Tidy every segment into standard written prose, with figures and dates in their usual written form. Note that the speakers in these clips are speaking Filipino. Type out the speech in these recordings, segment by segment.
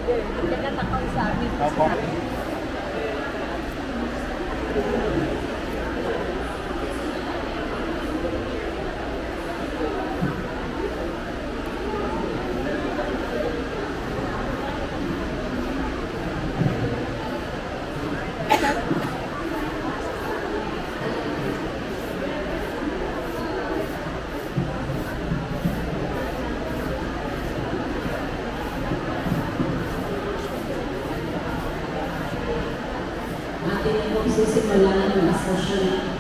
Nagkatakaw sa amin. Opo. Atin po sisimulan ang session.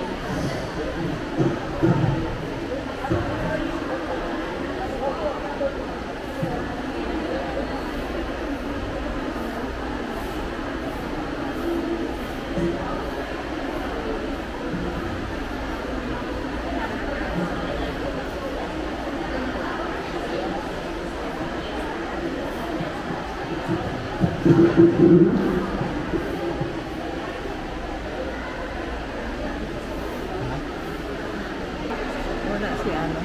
Wala si ano.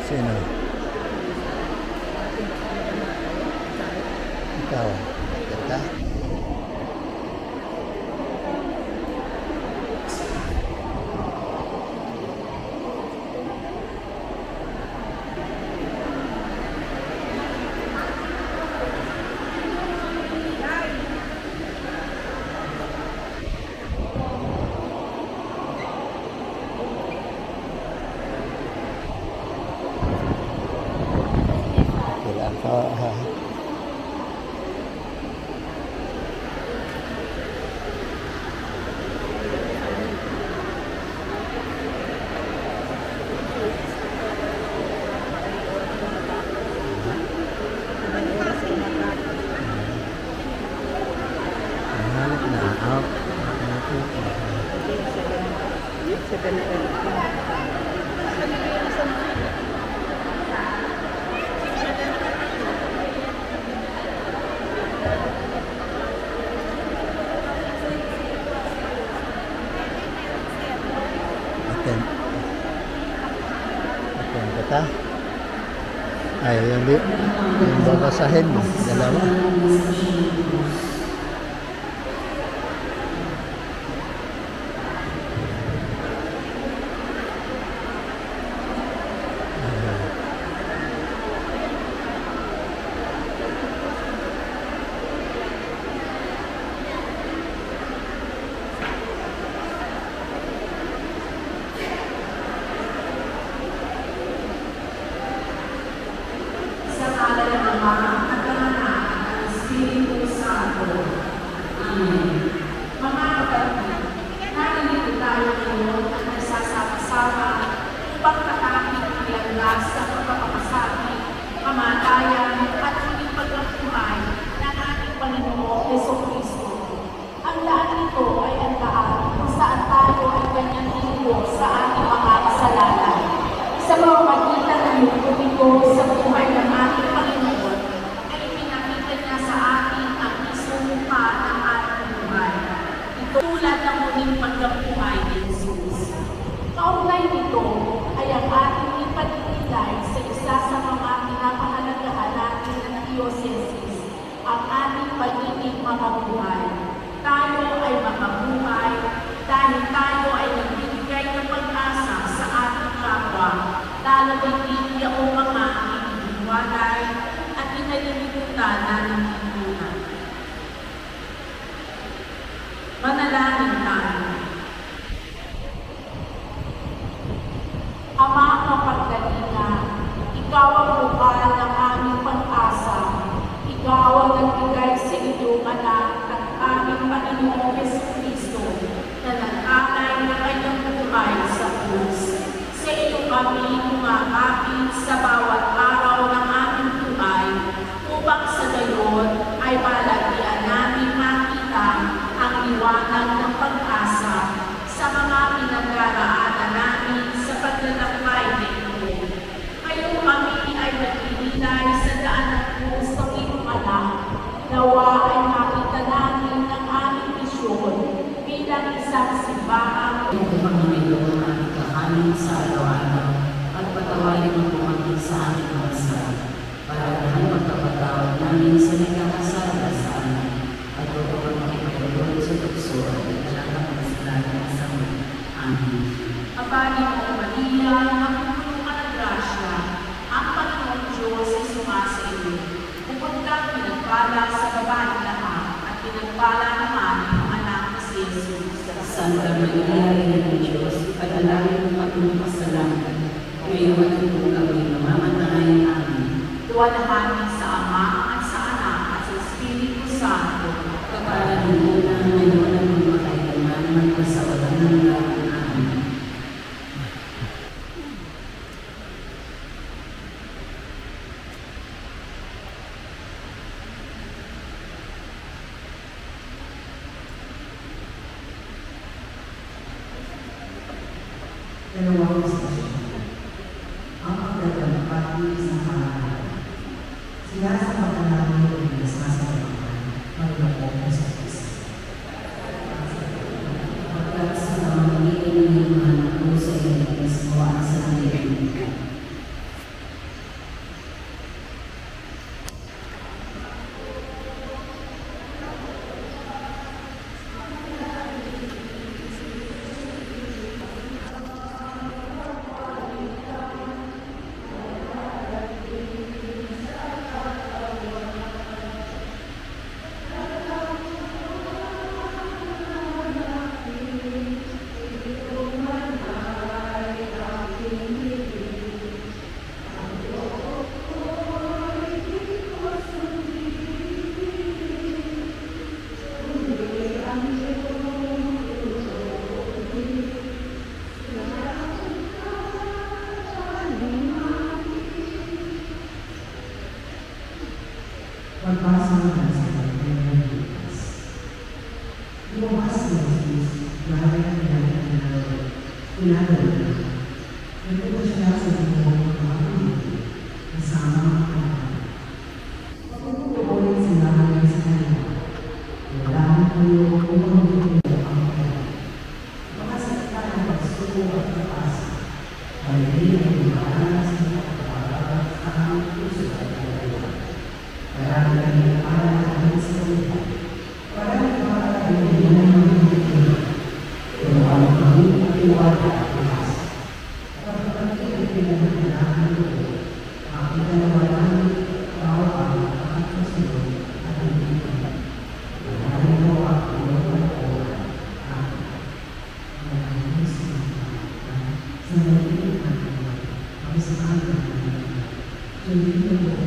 Sino? Ikaw. Ganda. Aten kita. Ay, yung babasahin mo. Dalawa. Tulad ng muling pagkabuhay ni Jesus. Kaugnay nito ay ang ating ipagbigay sa isa sa mga pinapahalagahan natin ng diocese, ang ating pagiging makabuhay. Tayo ay makabuhay dahil tayo ay nagbibigay ng pag-asa sa ating kapwa, lalo hindi o mga iniiwalay at inalilimutan ng lipunan. Manalangin tayo. Ama mapagkalinga, ikaw ang bukal ng aming pag-asa. Ikaw ang nagbigay sa iyong anak at aming Panginoong Jesucristo na nag-alay na kanyang buhay sa krus. Sa iyo kami umakapit sa bawat araw ng aming buhay upang sa gayon ay malagyan namin makita ang liwanag ng pag-asa sa mga pinagdaraanan namin sa paglalakbay na ito. Ngayon kami ay nagbibigay sa daan ng krus ng iyong anak. Nawa ay makita namin ang aming misyon bilang isang simbahan. Ito Panginoon ang aming kakanin sa araw-araw at patawarin mo kung sa aming mga para na magkapatawad na namin sa nagkakasala sa amin at huwag kang makipagpagod sa tukso at naglalang ang kasalanan sa amin. Amen. Abali mo, Maria, napupuno ka ng grasya, ang Panginoon Diyos ay sumasa iyo. Bukod kang pinagpala sa babaeng lahat at pinagpala naman ang anak ni si Jesus. Santa Maria, Ina ng Diyos, pag-alangin mo kami makasalanan, ngayon at kung kami mamamatay. Amen. Luwalhanin sa Ama at sa Anak at sa Espiritu Santo. Kapalan mo na ngayon at magmakailanman magpasawalan ng lahat. Amen. Dalawang istasyon. Ang pagdadampati sa halalan. Sinasamahan namin yung nasasamahan Panginoon sa Kristo. Pagkat sa pamamagitan ng iman ako sa iyo mismo ang sanlibutan ko. Pagbasa naman sa Panginoon Lucas. Lumabas si Jesus, gaya ng pinagawin na. Nagpunta siya sa limong mga pamilya, kasama ang kanya. Pagpupuloy sila hanggang sa kanya. Wala ang kayo kung magiging ang kanya. Makasalita ng pagsuko at pag-asa. Pag-ibig ang ibahan sa mga kapag sa aming puso at kaya. Marami kami para namin sa ulit. Marami para kami na namin kung ang kami iwala at iwas. Kapag kami pinagkakalakan ito, ang pinagawalan tao ang makakasunod at hindi kami. Marami mo ang iwala ko at marami sa nagiging ang sa akin hindi mo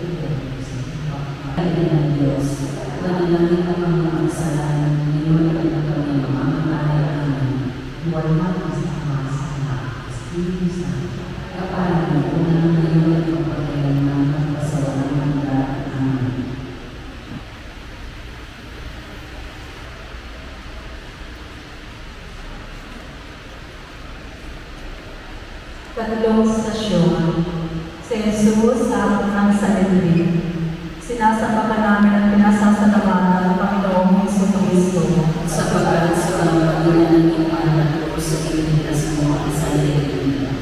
Ina ng Diyos, panalangin ka kami ang kasalanan, ngayon at kami mamamatay. Amen. Wala sa Ama sa Anak, Espiritu Santo. Kapalan mo na ngayon at magpakailanman magpasawalan ng lahat. Amen. Tatlong stasyon. Si Jesus ang sanlibutan. Sinasampakan namin at pinasasalamahan ng Panginoong Jesucristo. Sapagkat sa pamamagitan ng iman at ako sa iligtas mo ang sanlibutan.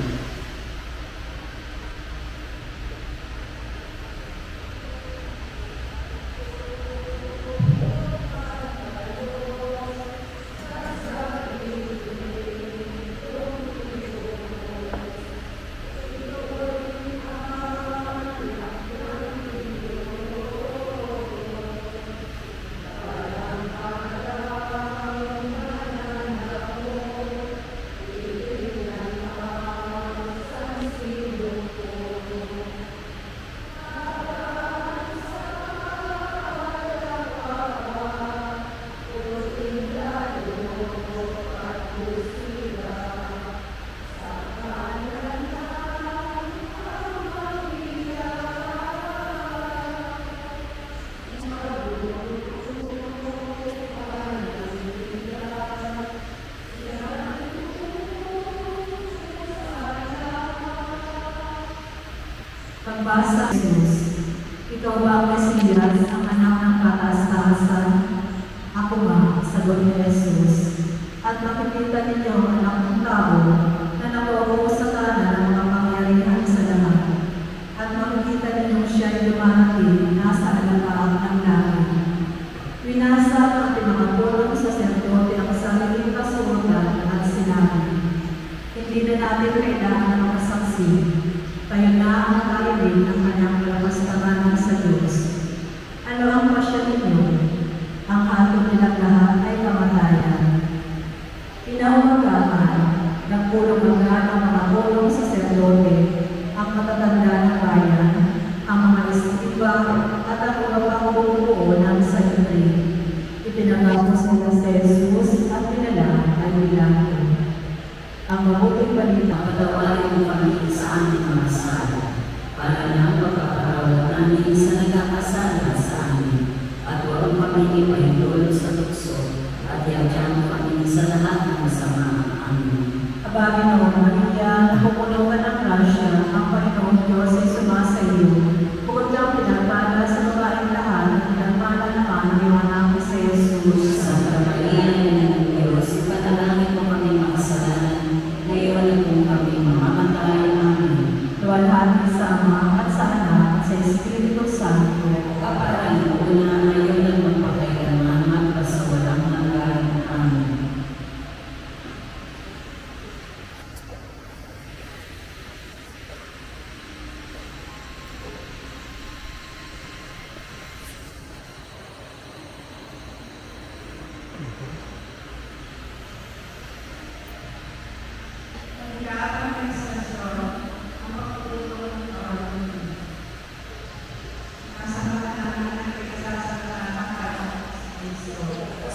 Pagbasa Jesus, ikaw ba ang Mesiyas, ang anak ng kataas-taasan? Ako ba, sagot ni Jesus, at makikita ninyo ang anak ng tao na nakaupo sa kanan ng mga pangyarihan sa lahat. At makikita ninyo siya'y dumarating nasa alalaang at ang mga pangbubuo ng salita. Ipinangako sila sa Jesus at pinala ay milagro. Ang mabuting balita, Patawarin mo kami sa aming mga sala, para na pagkakarawat namin sa nagkakasala sa amin, at huwag kami ipaintulot sa tukso, at yagyan mo kami sa lahat ng masama. Amen. Aba, Ginoong Maria, napupuno ka ng grasya, ang Panginoong Diyos ay sumasa iyo. Bukod kang pinagpala sa babaeng lahat, pinagpala naman ang iyong anak na si Jesus. Santa Maria, Ina ng Diyos, ipanalangin mo kami makasalanan, ngayon at kung kami mamamatay. Amen. Luwalhati sa Ama at sa Anak at sa Espiritu Santo. Kaparang una, ngayon at magpakailanman, magpasawalang hanggan. Amen.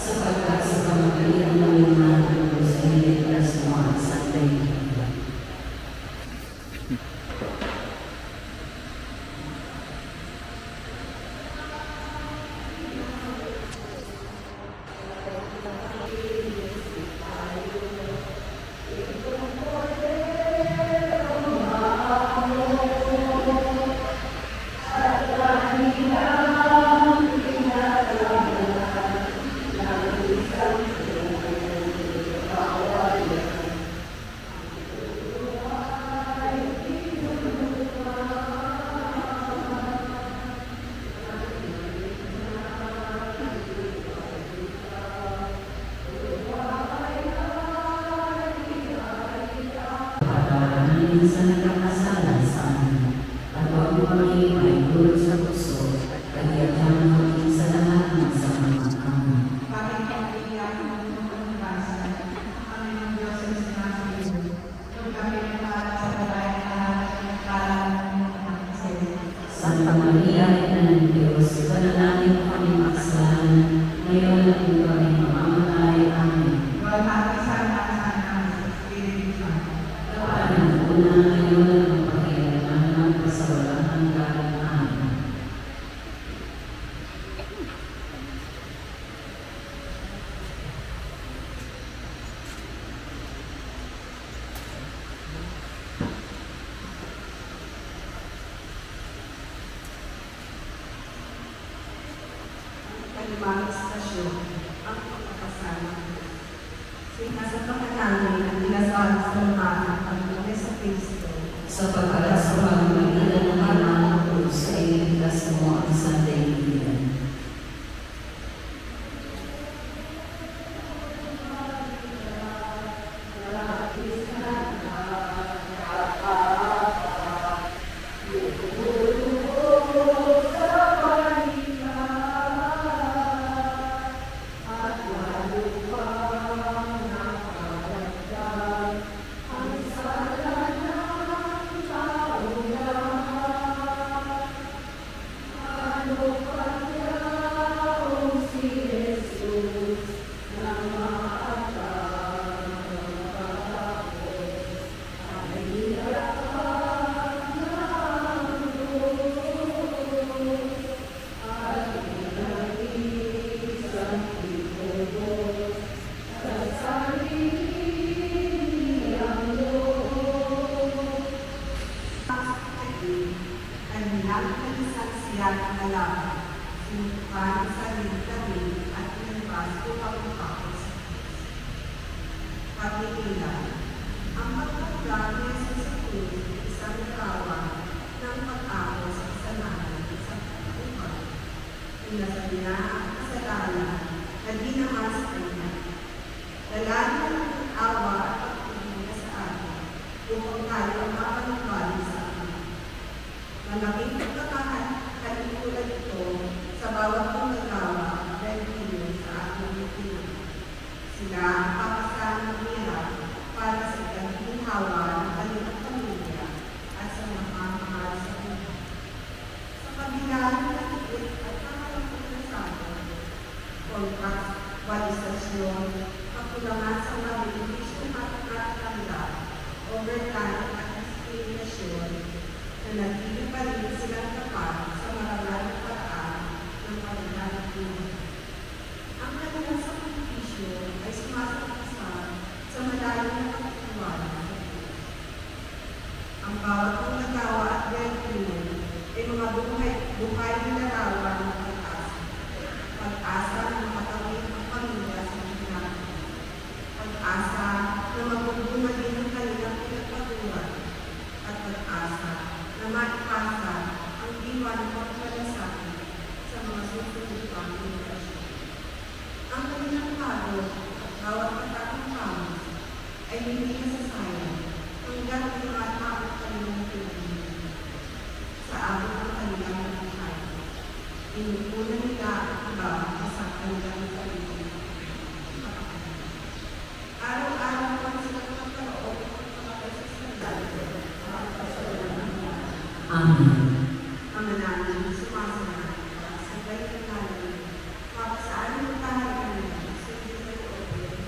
Sapagkat sa kamagaling ng mga Diyos ay niligtas mo ang santay niya. Patawaran namin sa nagkakasala sa amin, at huwag mo kami ipaintulot sa tukso, at yagyan mo kami sa lahat ng masama. Amen. Bakit ang iiyak ng pagkakasa? Ang Panginoong Diyos ay sinasabi, kung kami nagpala sa babae na nagpala ng mga Santa Maria, Ina ng Diyos, ipanalangin mo kami makasalanan, ngayon at kung kami mamamatay. Amen. Luwalhati sa Anak sa Anak sa Espiritu Santo. Kaparang una, ngayon at magpakailanman, magpasawalang hanggan. Amen. Kalimang istasyon, ang pagkakasala. Sinasapakan namin ang inasal sa lumaan ng pagbuhay sa Kristo. Sapagkat sa pamamagitan ng Kanyang krus ay niligtas mo ang sandaigdigan. Malaking pagkakatulad ito sa bawat pagkakawa dahil sa ating lipunan. Sila ang papasahan ng hirap para sa ginhawa ng kanilang pamilya at sa mga mahal sa buhay. Sa kabila kontrabalisasyon, pagkulangan sa mga benepisyong matatanggap o organic at diskriminasyon na nagiging pa rin silang tapat sa marangal na paraan ng pagdalang buhay. Ang kanilang sakripisyo ay sumasakasal sa malalim na pagtitiwala sa Diyos. Ang bawat manggagawa at gagawin ay mga buhay na larawan ng pag-asa na makatawid ang pamilya sa hinang, pag-asa na magbubunga din ang kanilang pinagpaturan, at pag-asa na maipasa ang diwa ng pagpalasakit sa mga susunod pang generasyon. Ang kanilang pagod at bawat pagkakampangos ay hindi nasasayang hanggang tumatawag kanilang pinagpaturan. Sa abot ng kanilang buhay, inuunan nila ang iba sa kanilang sarili. Araw-araw naman sila magkaroon ng mga pagsasalita. Amen. Ang mananang sumasalamat sa gayong kanin, mapasaan mo tayo kanila sa Diyos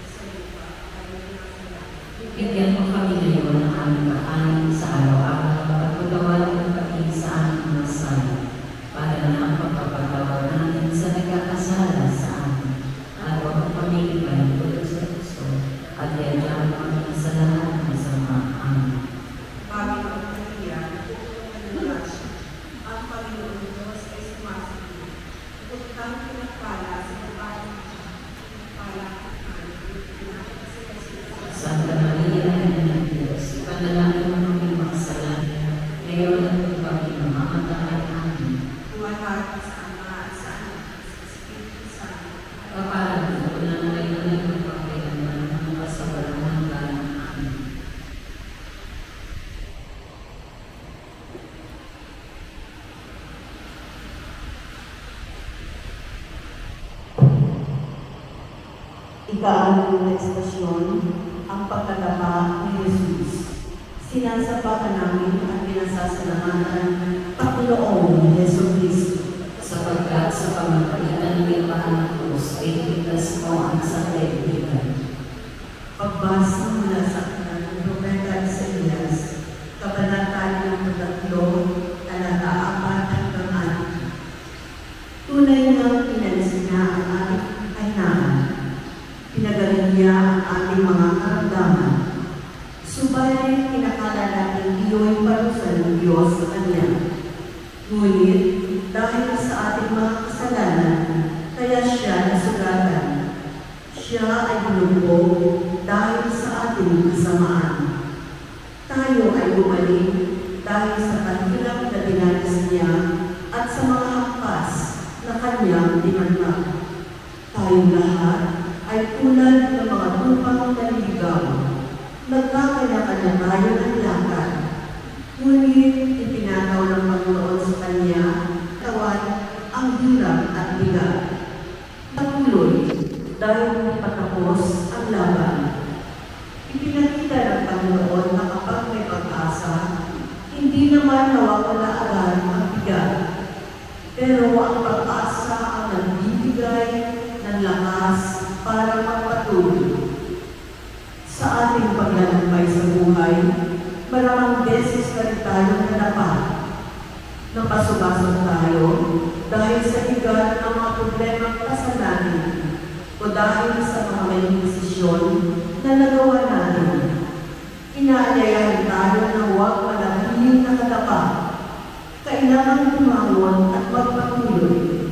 sa lupa ay nasalamat. Bigyan mo kami ngayon ng aming kakanin sa araw-araw at paggawa ng pati sa aming mga sala, para na ang pagpapatawad namin sa nagkakasala sa amin. At huwag ang pamilipay tulad sa gusto at yadyahan kami sa lahat ng masama. Amen. Panginoon Maria, ang Panginoon Diyos ay sumasagot. Ito't kang pinagpala sa babae pinagpala Santa Maria, Ina ng Diyos, ipanalangin mo kami makasalanan, ngayon at kapag pinamamatay. Amen. Tuwalhati sa Ama, sa Anak, sa Espiritu Santo. Kapalan ko na ngayon at magpapailanman ng kasawalan hanggang. Amen. Ika-6 na estasyon, ang pagkatapa ni Jesus. Sinasapakan namin at pinasasalamatan Panginoong Yesu Cristo. Sapagkat sa pamamagitan ng iyong mahal na krus ay iligtas mo ang sanglibutan. Pagbasa mula sa aklat ng Propeta Isaías, kabanata ng 3, talata 4 hanggang 6. Tunay ngang pinalis niya ang ating kahinaan. Pinagaling niya ang ating mga karamdaman. Subalit kinakala natin iyo'y parusa ng Diyos sa Kanya. Ngunit dahil sa ating mga kasalanan, kaya siya nasugatan. Siya ay binugbog dahil sa ating kasamaan. Tayo ay gumaling dahil sa kahirap na dinanas niya at sa mga hampas na kanyang dinanap. Tayong lahat ay tulad ng mga tupang naliligaw. Nagkakanya-kanya tayo ng lakad. Ngunit ipinataw ng Panginoon sa Kanya, kawan ang hirap at bigat. Patuloy dahil hindi patapos ang laban. Ipinakita ng Panginoon na kapag may pag-asa, hindi naman nawawala agad ang bigat. Pero ang pag-asa ang nagbibigay ng lakas para magpatuloy. Sa ating paglalakbay sa buhay, maraming beses na rin tayong nadapa. Napasubasok tayo dahil sa bigat ng mga problemang kasalanan o dahil sa mga maling desisyon na nagawa natin. Inaanyayahan tayo na huwag manatiling nakatapa. Kailangan tumangon at magpatuloy.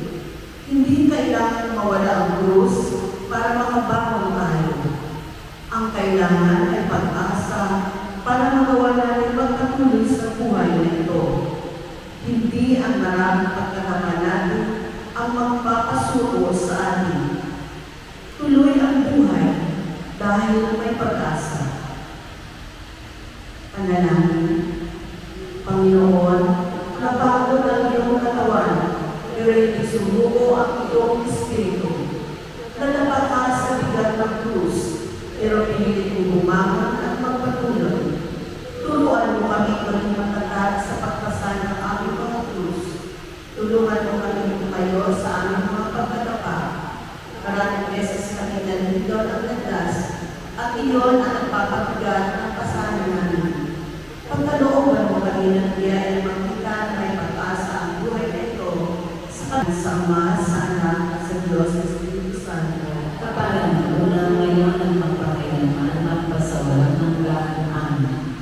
Hindi kailangan mawala ang krus para makabangon tayo. Ang kailangan ay pag-asa para magawa natin magpatuloy sa buhay na ito. Hindi ang maraming pagkakama natin ang magpapasuko sa atin. Tuloy ang buhay dahil may pag-asa. Panalangin. Panginoon, napagod ang iyong katawan, ngunit isumuko ang iyong espiritu. Nadapa ka sa bigat ng krus, pero pinilit mo bumangon at magpatuloy. Turuan mo kami maging matatag sa pagpasan ng aming mga krus. Tulungan mo kami tumayo sa aming mga pagkatapa. Maraming beses kami nalilito ng landas at iyon ang nagpapabigat ng pasanan namin. Pagkalooban mo kami ng biyaya makita na may pag-asa ang buhay na ito sa Ama, sa Anak, at sa Diyos sa Espiritu Santo. Kapalan mo na ngayon ang magpakailanman magpasawalang hanggan. Amen.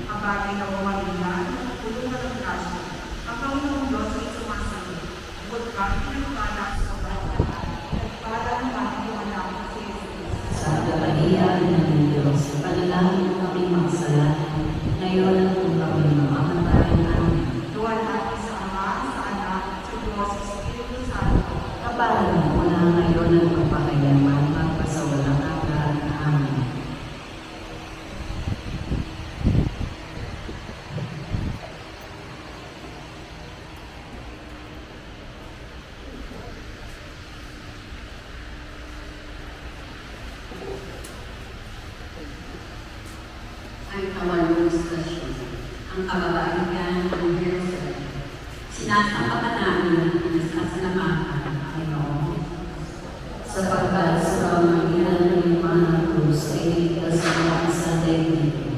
Abagay na umalingan, tulungan ng grasya. Ang Panginoong Diyos ay sumasagot. Bukod kami ng balak sa bawat para ang bagay anak ng si Jesus. Sa kabalian ng Diyos, panalangin mo kami magsalanan, ngayon at kung kami mamamatay namin. Tuwan natin sa Ama, sa Anak, sa Diyos, sa Espiritu Santo. Kapalan mo na ngayon ang magpakailanman magpasawalang hanggan. Amen. Ang kawalong istasyon, ang kababaihan ng Jerusalem. Sinasampakan namin ang nasasalamatan ng Panginoon. Sapagkat sa pamagitan ng limang ng krus ay ligtas ang isang daigdig.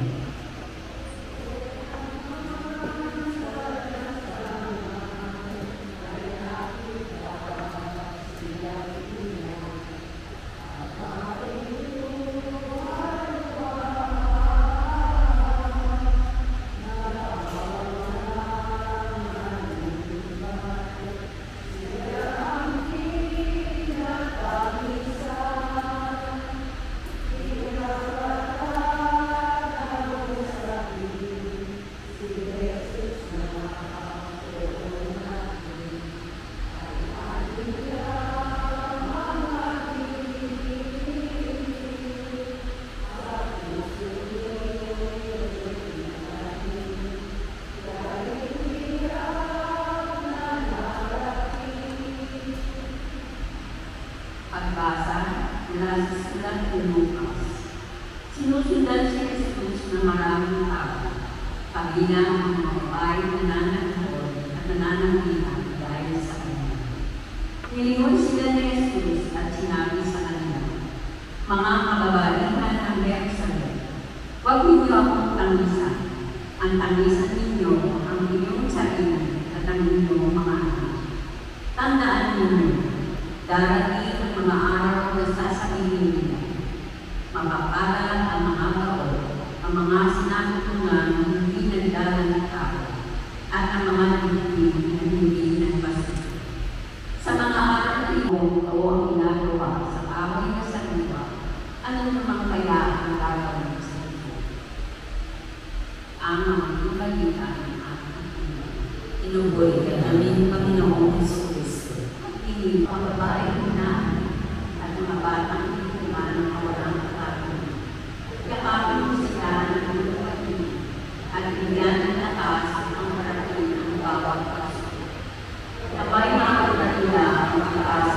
Pagbasa mula sa sulat ng Lucas. Sinusundan si Jesus ng maraming tao, kabilang ang mga babae na nananaghol at nanananggihan dahil sa kanya. Nilingon sila ni Jesus at sinabi sa kanila, mga kababaihan ng Jerusalem, huwag ninyo akong tangisan. Ang tangisan ninyo ang inyong sarili at ang inyong mga anak. Tandaan ninyo, darating ang mga araw na sasabihin nila, mapapalad ang mga baon, ang mga sinatungan na hindi nagdala ng tao, at ang mga nagiging na hindi nagbasa. Sa mga araw na iyon, o ang ginagawa sa away na saliwa, ano naman kaya ang gagawin sa iyo? Ang mga ibalitan ng ating Panginoon. Inuboy ka namin, Panginoong Jesucristo. Hindi ang babae na at mga batang ituman ng kawalang katapon. Yakapin mo sila ng iyong at bigyan ng lakas ang parating ng bawat paso. Kapay na nila ang pag-asa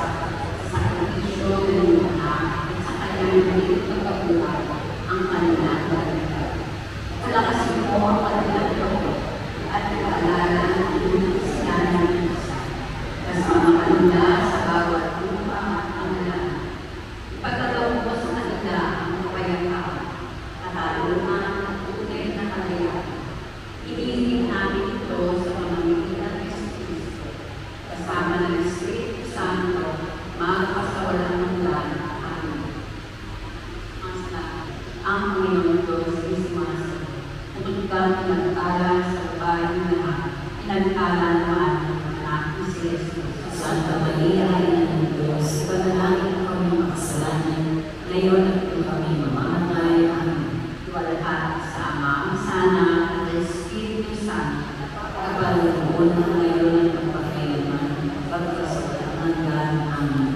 Santa Maria, Ina ng Diyos, ipanalangin mo kami makasalanan, ngayon at kung kami mamamatay. Amen. Tuwalhati sa Ama, ang Sana, at ang Espiritu Santo, Kapaloob na ngayon at magpakailanman, pagkasawalang hanggan. Amen.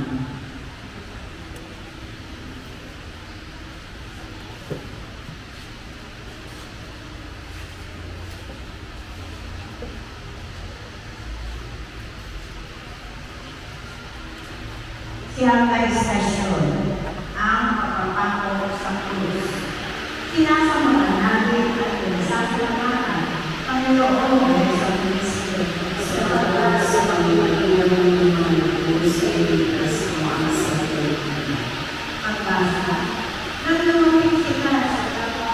Siyang istasyon ang pagpapako sa krus. Sinasamahan natin at pinasasalamatan Panginoon sa Kristo. Salamat sa Panginoon ng mga puso sa mga sakit. Pagbasa, naglumating sila sa kapwa.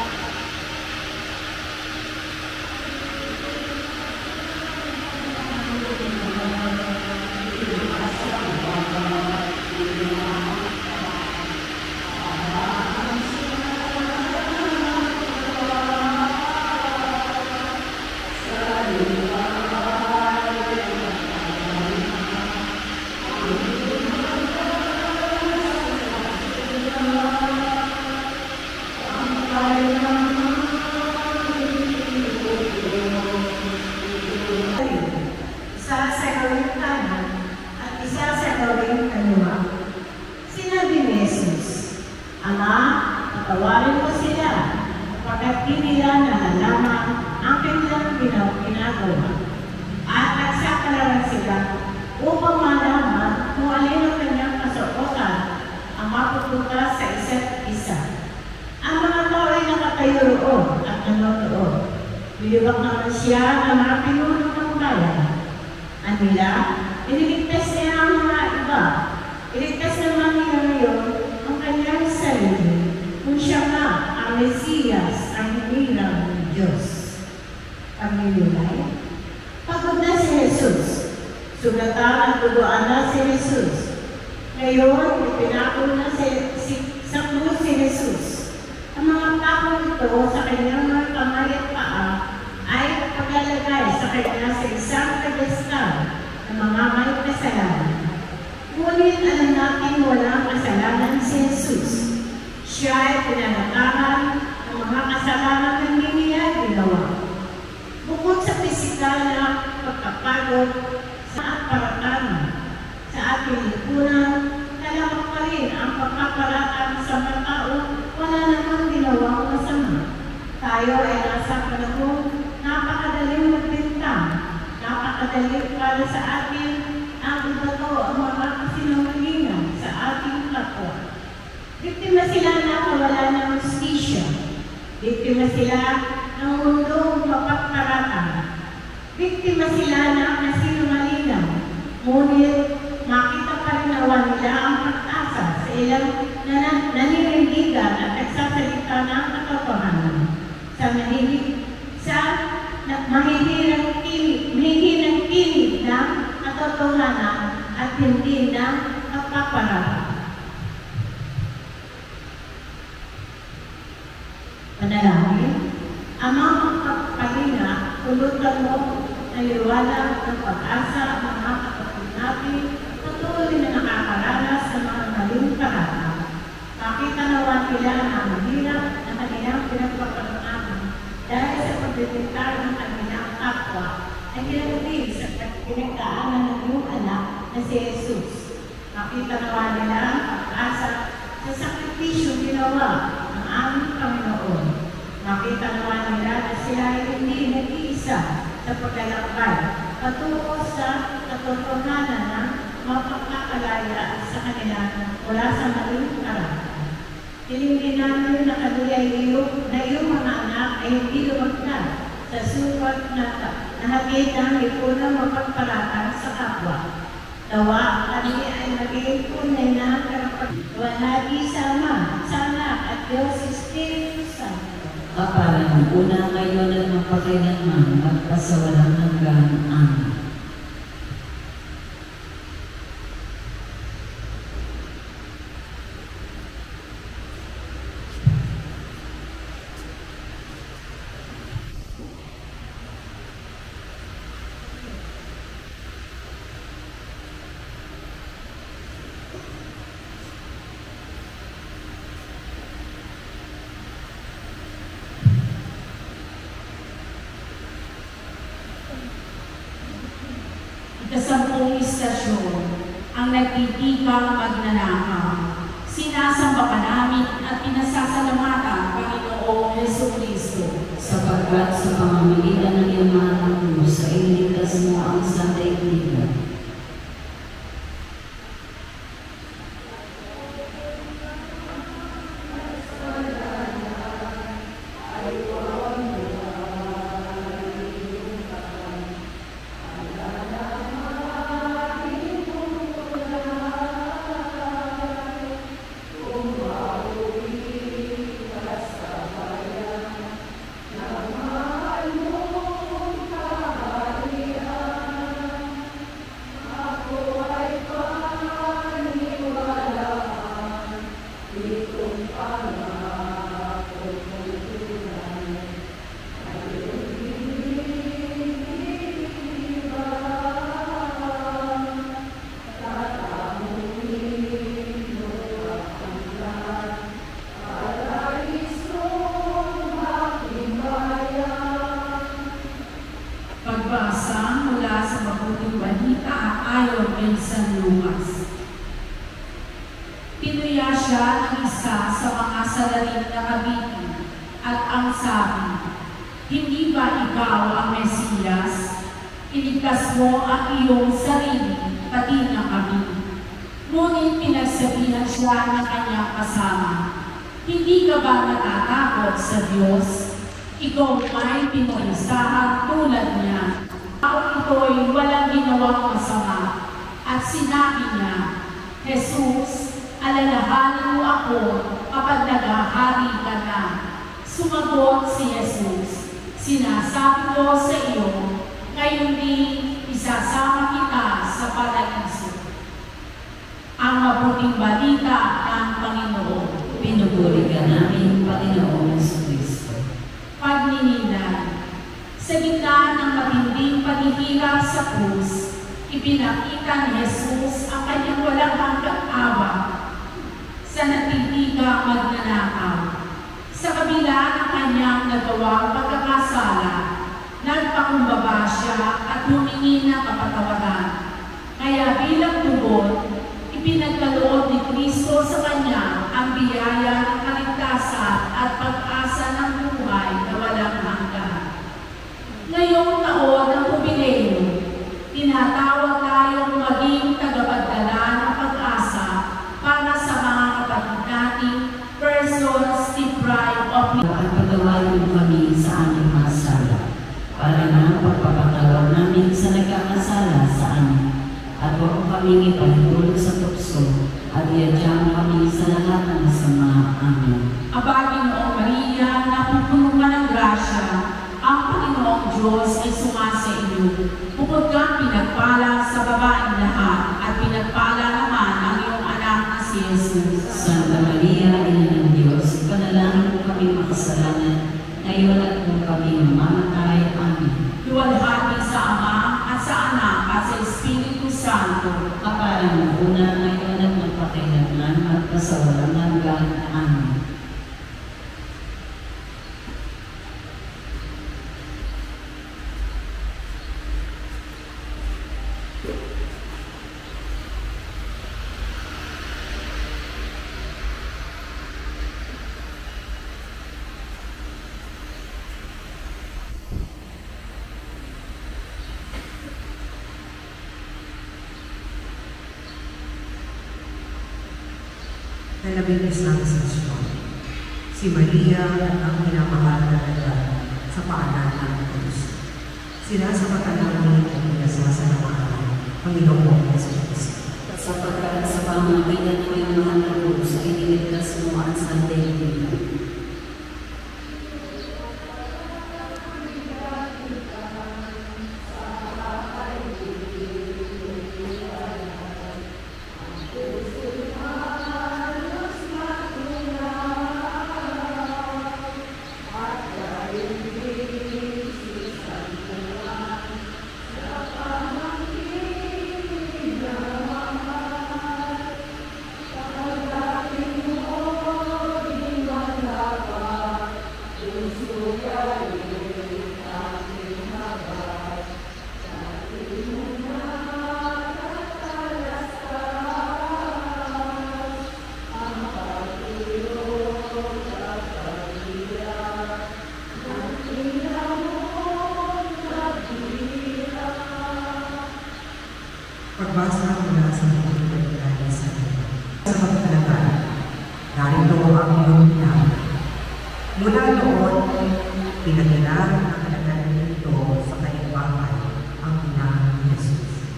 Isa sa gawing kanan at isa sa gawing kaliwa. Sinabi ni Jesus, Ama, patawarin mo sila, pagkat di nila nalalaman ang kanilang ginagawa. At nagsakalaran sila upang malaman kung alin ang kanyang kasuotan ang mapupunta sa isa't isa. Ang mga tao ay nakatayo roon at nanonood. Bilibak naman siya ng mga pinuno ng bayan. Anila, iniligtas niya ang mga iba. Iligtas naman niya ngayon ang kanyang sarili kung siya nga ang Mesiyas, ang hinilang ng Diyos. Pag-nilay, pagod na si Jesus. Sugatan at tuguan na si Jesus. Ngayon, ipinako na sa krus si Jesus. Ang mga tao nito sa kanyang mga kamay at paa ay paglalagay sa kanya sa isang pedestal ng mga may kasalanan. Ngunit alam natin walang kasalanan si Jesus. Siya ay pinalatakan ng mga kasalanan ng hindi niya ginawa. Bukod sa pisikal na pagkapagod sa paratan sa ating lipunan, talamak pa rin ang pagkaparatan sa mga tao wala namang ginawang masama. Tayo ay nasa panahon napakadaling magbintang, napakadali para sa atin ang ibato ang mga kasinungalingan sa ating kapwa. Biktima sila na kawalan ng justisya. Biktima sila ng mundong mapagparatan. Biktima sila ng kasinungalingan. Ngunit makita pa rin nawa nila ang pag-asa sa ilang naninindigan at nagsasalita ng katotohanan. Sa mahihinang tinig ng katotohanan at hindi ng kapaparatan. Panalangin, Amang magpapahinga, tulutan mo na liwanag ng pag-asa ang mga kapatid natin patuloy na nakakaranas sa mga maling parata. Makita nawa nila na ang mahirap na kanilang pinagpapalungan dahil sa pagbibitar ng kanilang kapwa ay ginagawin sa pinagdaanan ng iyong anak na si Jesus. Makita nawa nila ang pag-asa sa sakripisyo ginawa ng aming Panginoon. Makita nawa nila na sila ay hindi nag-iisa sa paglalakbay patungo sa katotohanan ng mapagkakalaya sa kanila mula sa maling parata. Hilingin namin na kanila na iyong mga anak ay hindi lumagdan sa sukat na hatid ng lipunang mapagparatan sa kapwa. Tawa kami ay maging tunay na karapatwalhati sa Ama, sa Anak at Diyos Espiritu Santo. Kapalang una ngayon at magpakailanman magpasawalang hanggan. Amen. Kasampung istasyon ang nagtitikang magnanakaw. Sinasamba ka namin at pinasasalamatan, Panginoong Jesucristo. Sapagkat sa pamamagitan ng iyong mga anak mo, sa iligtas mo ang sandaigdigan. Pagbasa mula sa Mabuting Balita ayon kay San Lucas. Pinuya siya ng isa sa mga salarin na kabitin at ang sabi, "Hindi ba ikaw ang Mesiyas? Iligtas mo ang iyong sarili, pati na kami." Ngunit pinagsabihan siya ng kanyang kasama, "Hindi ka ba natatakot sa Diyos? Ikaw may pinulisahan tulad niya. Taong ito'y walang ginawang masama." At sinabi niya, "Jesus, alalahanin mo ako kapag naghahari ka na." Sumagot si Jesus, "Sinasabi ko sa iyo, ngayon din isasama kita sa paraiso." Ang mabuting balita ng Panginoon. Pinupuri ka namin, Panginoong Jesucristo. Pagninilay. Sa gitna ng matinding paghihirap sa krus, ipinakita ni Jesus ang kanyang walang hanggang awa sa natitikang magnanakaw. Sa kabila ng kanyang nagawang pagkakasala, nagpakumbaba siya at humingi ng kapatawaran. Kaya bilang tugon, ipinagkaloob ni Kristo sa kanya ang biyaya ng kaligtasan at pag-asa ng buhay na walang hanggan. Ngayong taon ng Jubileo, tinatawag tayong maging tagapagdala ng pag-asa para sa mga kapatid nating persons deprived of life. At pagawain mo kami sa aming mga sala, para na pagpapatawad namin sa nagkakasala sa amin. At huwag mo kaming ipahintulot sa tukso, at iadyan kami sa lahat ng masama. Amen. Aba, Ginoong Maria, napupuno ka ng grasya, ang Panginoong Diyos ay sumasa iyo. Bukod kang pinagpala sa babaeng lahat, at pinagpala naman ang iyong anak na si Jesus. Santa Maria, Ina ng Diyos, panalangin mo kami makasalanan, ngayon at kung kami mamamatay. Amen. Luwalhati sa Ama, at sa Anak, at sa Espiritu Santo. Kaparang ng una, ngayon at magpakailanman, at sa walang hanggan. Amen. Na nabigis namin sa Diyos. Si Maria ang pinamahal na nagdala sa paanan ng Diyos. Sinasapatan namin at pinasasalamatan Panginoong Jesucristo. Sapagkat sa pamamagitan ng iyong mahal na Diyos ay iniligtas mo ang sandaigdigan. Pagbasa mula sa Biblia sa pagtalagay, narito ang iyong pinag. Mula noon, pinadala ang kalagayan nito sa kanyang bahay ang ina ni Jesus.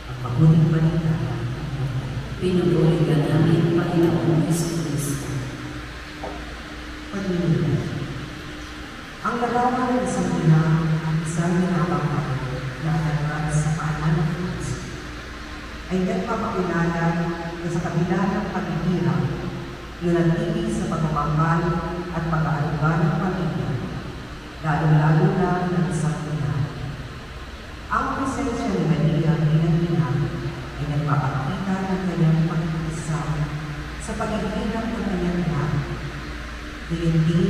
Ang mabuting balita, Pinupuri ka namin, Panginoong Jesucristo. Pag-ibig. Ang larawan ng isang ina ang isang ginapangako na hanggang sa kanan ng Diyos ay nagpapakilala na sa kabila ng paghihirap na nagtigil sa pagmamahal at pag-aaruga ng pamilya, lalo-lalo na ng isang ina. Ang presensya ni Maria bilang ina ay nagpapakita ng kanyang pag-iisa sa paghihirap ng kanyang ina. Hindi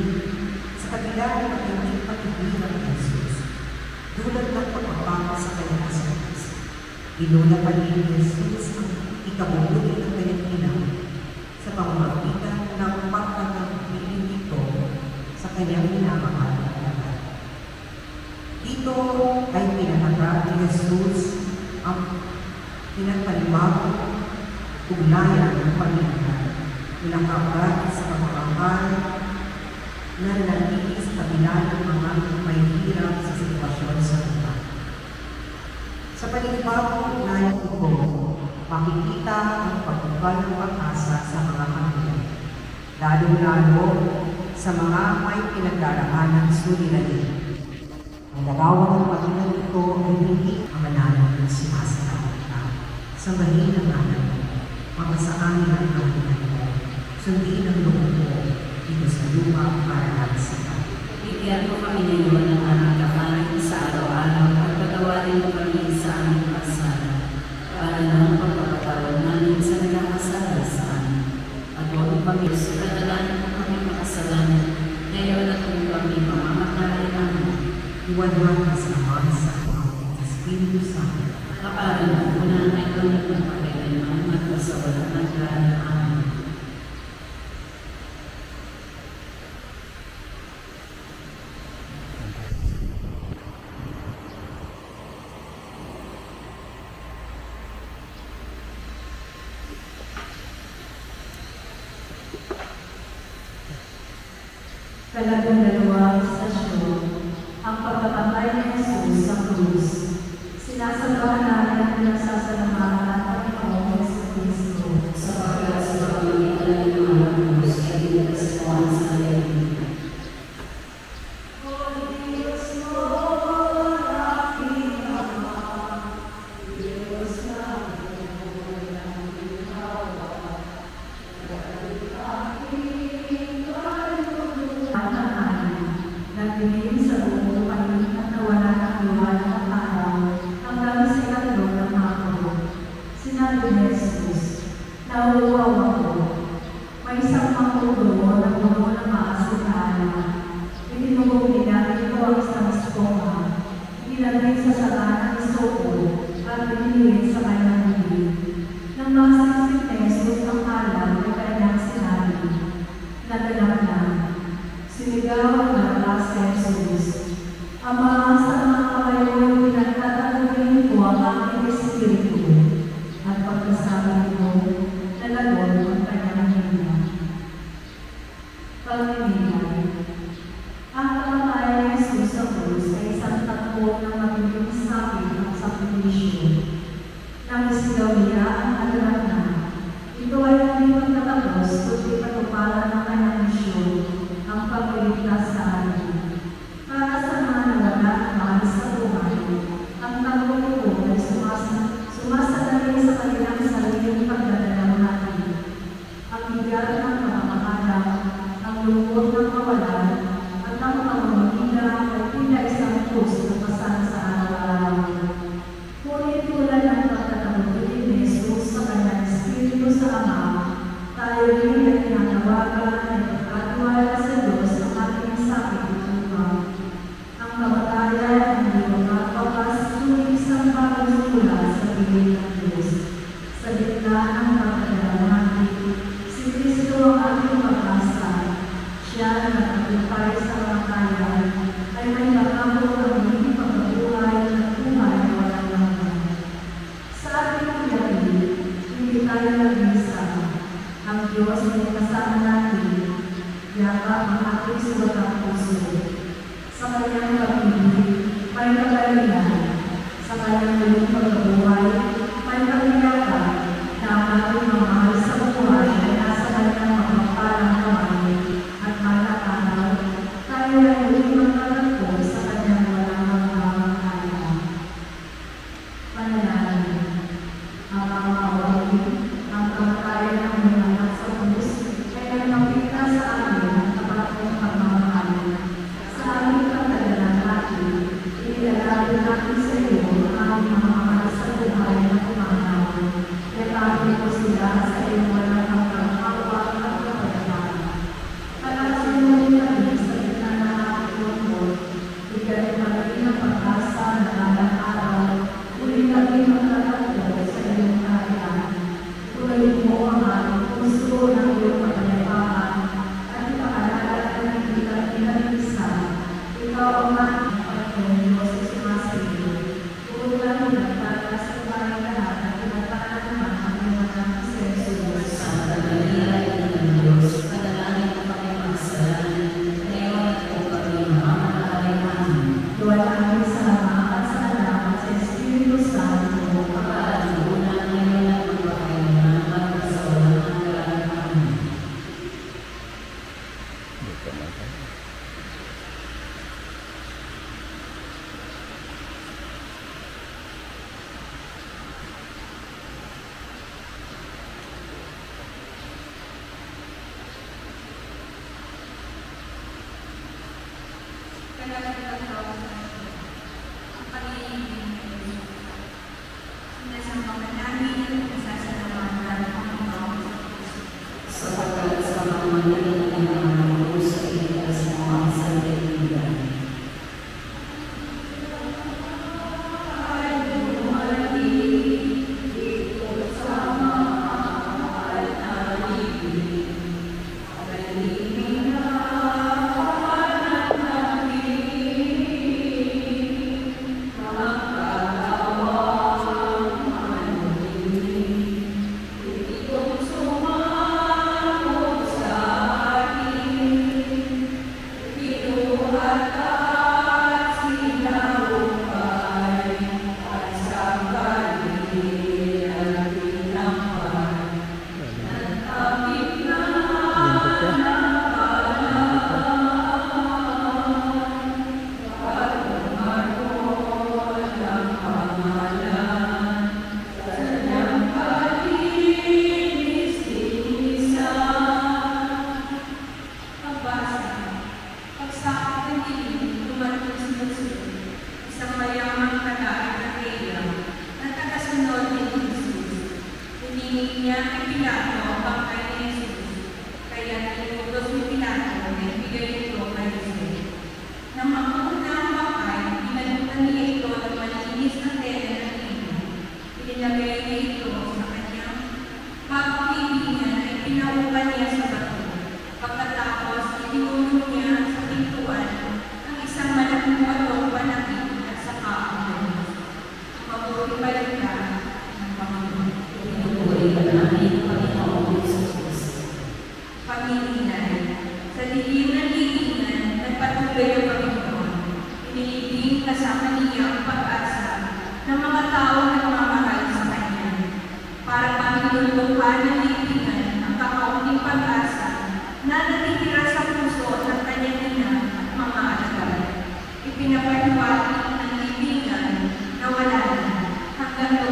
sa kabila ng magiging paghihirap ng Jesus, tulad ng pagpapako sa kanyang asakis, inuna pa ni Jesus ang ikabubuti ng kanyang ina sa pamamagitan ng pagkakapiling nito sa kanyang minamahal na anak. Dito ay pinahagap ni Jesus ang pinagpalibagong ugnayan ng pamilya na nakabat sa pagmamahal na nanatili sa kabila ng mga may hirap sa sitwasyon sa buhay. Sa panibagong ugnayan ito, makikita ang pagbugal ng pag-asa sa mga pamilya, lalo-lalo sa mga may pinagdaraanan suliranin. Ang larawan ng pamilya ito ay hindi ang mananang ng sinasalamat na sa mahinang anak, makasaan ng anak mo, sundin ang loob mo dito sa lupa para lang sa kanya. Bigyan mo kami ngayon ng aming kakanin sa araw-araw at patawarin mo kami sa aming kasala para ng pagpapatawad namin sa nagkakasala sa amin. At huwag mo kami sa katalanan mo kami makasalanan ngayon at kung kami mamamatay namin. Iwanwan ka sa Ama, sa Anak, sa Espiritu Santo. Kaparan mo muna ang ikaw na pagpapailanman at kasawalan ng hanggan. Amen. Talagang dalawang istasyon ang pagkapatay ni Jesus sa krus. Sinasabahan natin ang pinagsasalamatan ng Panginoong Jesucristo. Sapagkat sa pamamagitan ng mga krus ay pinagsasawan sa kaligtasan. Nagdilim sa buong panig at nawala ng liwanag ng araw hanggang sa ikatlo ng hapon. Sinabi ni Jesus, "Nauuwaw ako. May isang mangkulo na puno ng maasukala. Itinugog nila ito ang isang esponga. Itinagay sa sala ng isopo at pinilin sa kanyang bibig. Nang masisip ni Jesus ang alam ay kanyang sinabi, "Nagalak na." Sinigaw ang malakas si Jesus, "Ama, sa mga kabayo, pinagtatagawin ko ang aking espiritu." At pagkasabi nito, nalagon ang kanyang hininga. Pagninilay. Ang pagkamatay ni Jesus sa krus ay isang takbo ng magiging sakit at sakripisyo. Nang isigaw niya ang nagalak na, ito ay hindi magtatapos kundi patuparan ng kanyang misyon, ang pagliligtas sa atin. Para sa mga nawala at mahal sa buhay, ang tanggol ko ay sumasalamin sa kanilang sariling pagdadalawhati. Ang bigat ng pamamahalang, ang lungkot ng kawalan, at ang pamamahila ay tila isang krus na pasan sa araw-araw. Ngunit tulad ng pagtatagol ni hindi tayo nag-isa. Ang Diyos ay kasama natin, yakap ang ating sulat ng puso. Sa kanyang pag-ibig, may kagalingan. Sa kanyang muling pagkabuhay, may pag-iyakan na ang ating mamahal sa buhay ay nasa kanyang magpapalang kamay at malakanaw. Tayo ay muling magtatagpo sa kanyang walang hanggang. Panalangin. Ang mga kawain, ang kamatayan ng mga anak sa pulis, ay nagpapita sa amin ang tapat ng pagmamahal. Sa aming katagalan natin, inilalapit natin sa iyo ang aming mga mahal sa buhay na kumanaw. Nagpapit ko sila sa iyong walang hanggang awa at kapayapaan. Palasin mo din kami sa gitna ng ating lungkot. Bigyan kami ng pag-asa na alang araw. Uli kami magtatagpo sa iyong kaharian. Tuloy mo ang aming puso ng iyong kapayapaan at ipaalala na hindi kami nag-isa. Ikaw ang aming Panginoon Diyos na sumasayo. Turuan mo na para sa bahay lahat at pinataan naman ang iyong anak si Jesus. Sa kagalingay ng Diyos, panalangin ang pakipagsalan, ngayon at kung kami mamahalay namin. Tuwa namin sa Ama at sa Anak at sa Espiritu Santo. Pagkakataon ngayon at magpakailangan at sa walang hanggan. Amen. Dito na tayo. Sapagkat sa mga manilin ng mga sa ilitas mo ang sanlibutan. Ipinapahiwatig ng libingan na wala na hanggang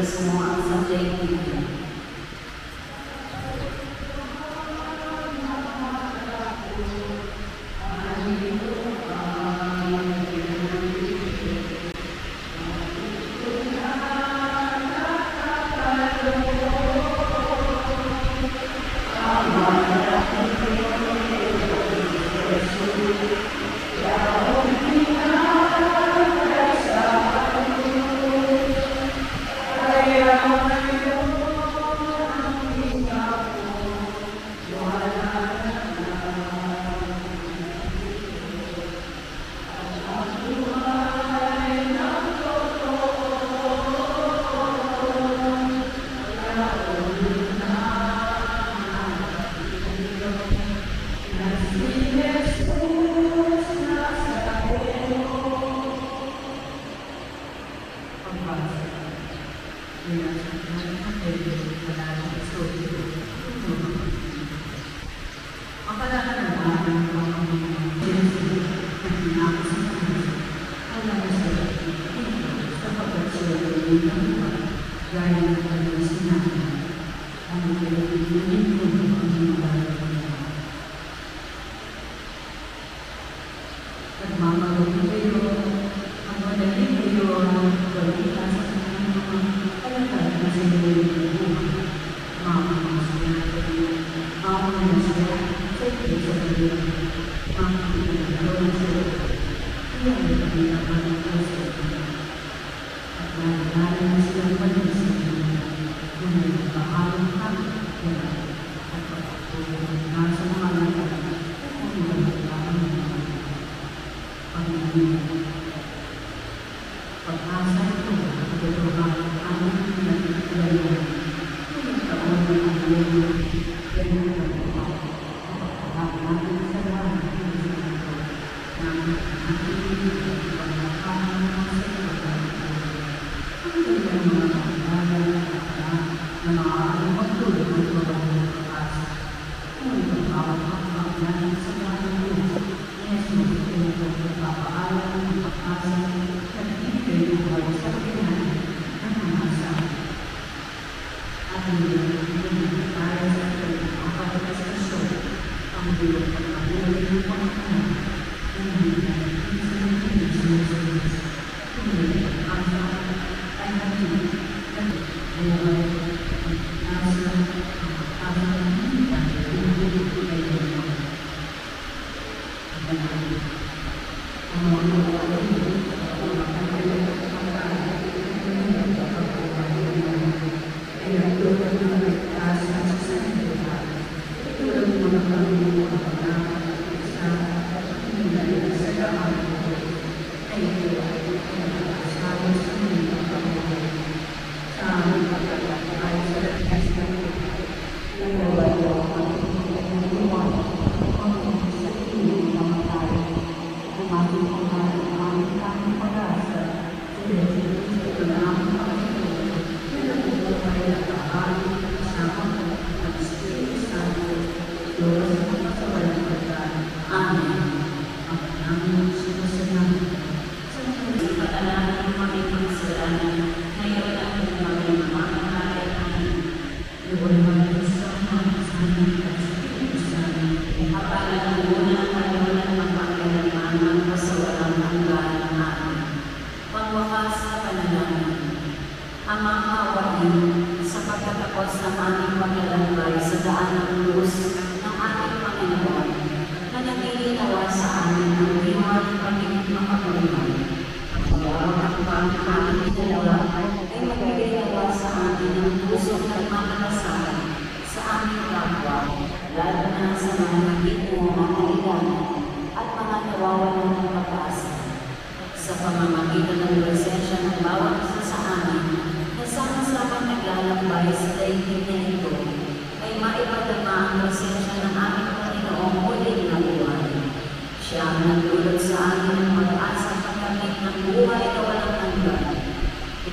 Diyos mo ang sadyang tingin.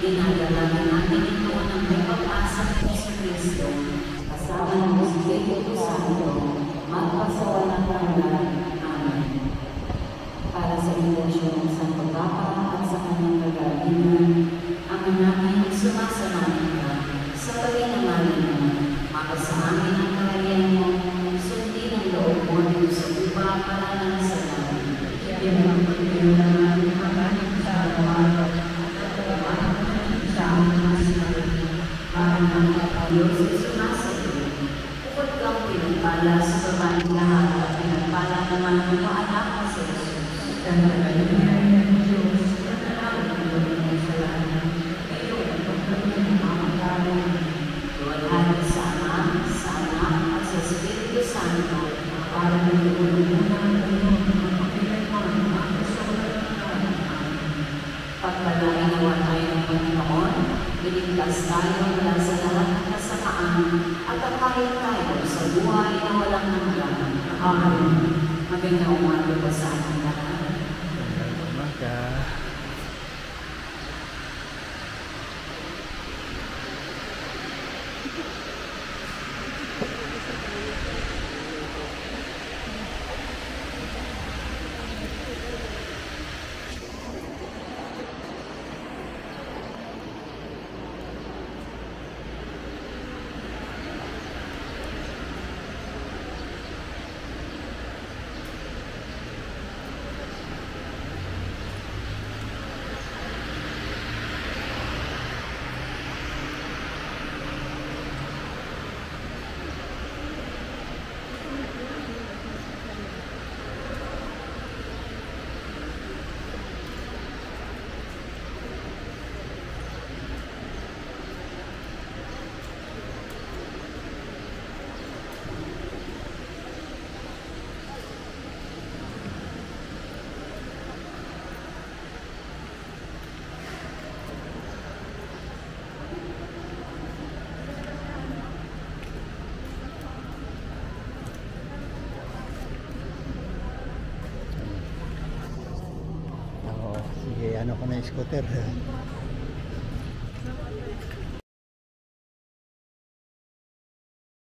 Dinadalangin natin ito ng may pag-asa ng Kristo, kasama ng Espiritu Santo, magpasawalang hanggan. Amen. Para sa invocation ng Santo Papa at sa kanyang kagalingan, ang namin sumasalang Ipasa amin ang kaharian mo, sundin ang loob mo dito sa lupa para nang sa langit. Yan ang pagkailan namin kakanin sa araw-araw at pagkabahan sa aming mga sinagin. Parang ang Diyos ay sumasayo. Bukod kang pinagpala sa babaeng lahat at pinagpala naman ng mga anak na si Jesus. Tanggalayan ng Diyos, katalawin ang Diyos ng kasalanan. Kayo ang pagkakas ng mga tao. Tuwalhati sa Ama, sa Anak, at sa Espiritu Santo, Para ng lulubunan ng Diyos ng pagkailanman ng mga kasalanan. pagpalain nawa tayo ng Panginoon, biligtas tayo mula sa lahat ng kasamaan, at kakain tayo sa buhay na walang hanggan. Amen. Magandang umaga po sa ating lahat. Magandang umaga. Ako, sige, ano ko na yung scooter.